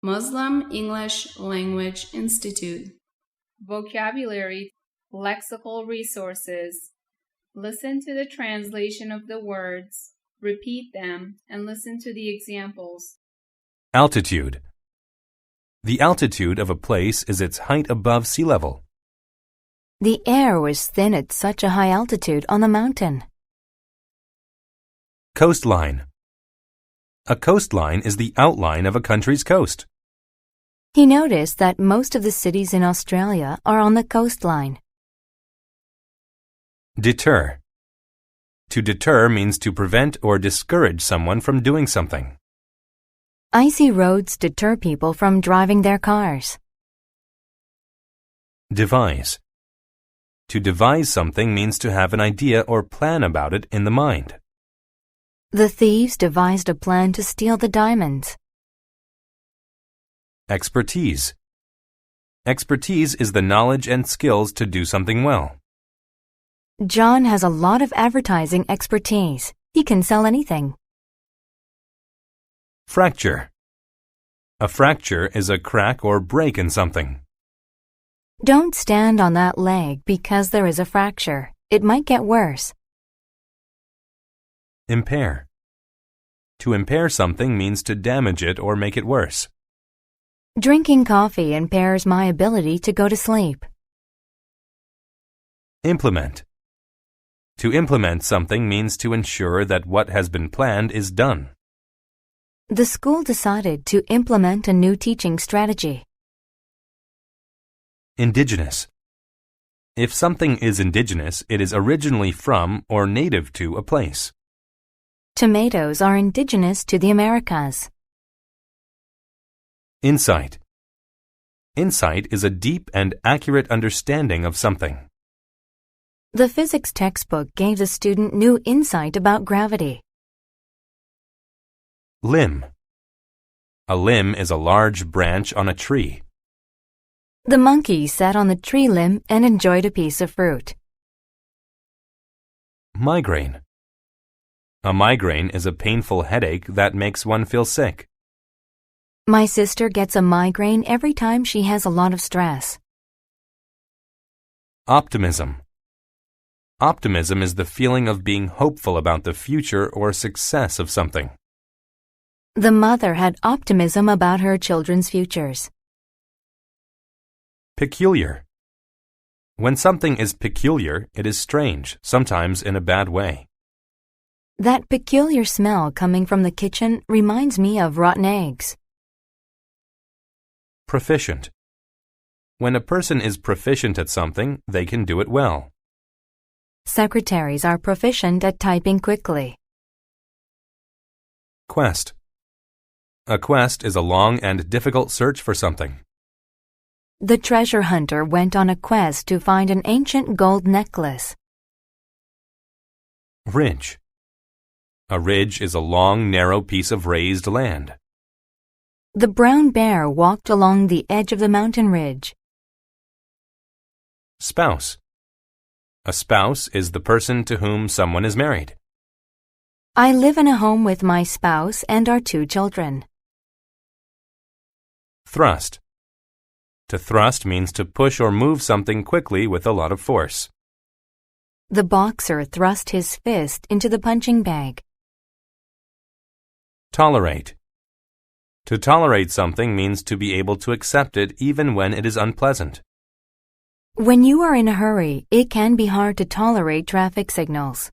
Muslim English Language Institute. Vocabulary, lexical resources. Listen to the translation of the words, repeat them, and listen to the examples. Altitude. The altitude of a place is its height above sea level. The air was thin at such a high altitude on the mountain. Coastline. A coastline is the outline of a country's coast. He noticed that most of the cities in Australia are on the coastline. Deter. To deter means to prevent or discourage someone from doing something. Icy roads deter people from driving their cars. Devise. To devise something means to have an idea or plan about it in the mind. The thieves devised a plan to steal the diamonds. Expertise. Expertise is the knowledge and skills to do something well. John has a lot of advertising expertise. He can sell anything. Fracture. A fracture is a crack or break in something. Don't stand on that leg because there is a fracture. It might get worse. Impair. To impair something means to damage it or make it worse. Drinking coffee impairs my ability to go to sleep. Implement. To implement something means to ensure that what has been planned is done. The school decided to implement a new teaching strategy. Indigenous. If something is indigenous, it is originally from or native to a place. Tomatoes are indigenous to the Americas. Insight. Insight is a deep and accurate understanding of something. The physics textbook gave the student new insight about gravity. Limb. A limb is a large branch on a tree. The monkey sat on the tree limb and enjoyed a piece of fruit. Migraine. A migraine is a painful headache that makes one feel sick. My sister gets a migraine every time she has a lot of stress. Optimism. Optimism is the feeling of being hopeful about the future or success of something. The mother had optimism about her children's futures. Peculiar. When something is peculiar, it is strange, sometimes in a bad way. That peculiar smell coming from the kitchen reminds me of rotten eggs. Proficient. When a person is proficient at something, they can do it well. Secretaries are proficient at typing quickly. Quest. A quest is a long and difficult search for something. The treasure hunter went on a quest to find an ancient gold necklace. Ridge. A ridge is a long, narrow piece of raised land. The brown bear walked along the edge of the mountain ridge. Spouse. A spouse is the person to whom someone is married. I live in a home with my spouse and our 2 children. Thrust. To thrust means to push or move something quickly with a lot of force. The boxer thrust his fist into the punching bag. Tolerate. To tolerate something means to be able to accept it even when it is unpleasant. When you are in a hurry, it can be hard to tolerate traffic signals.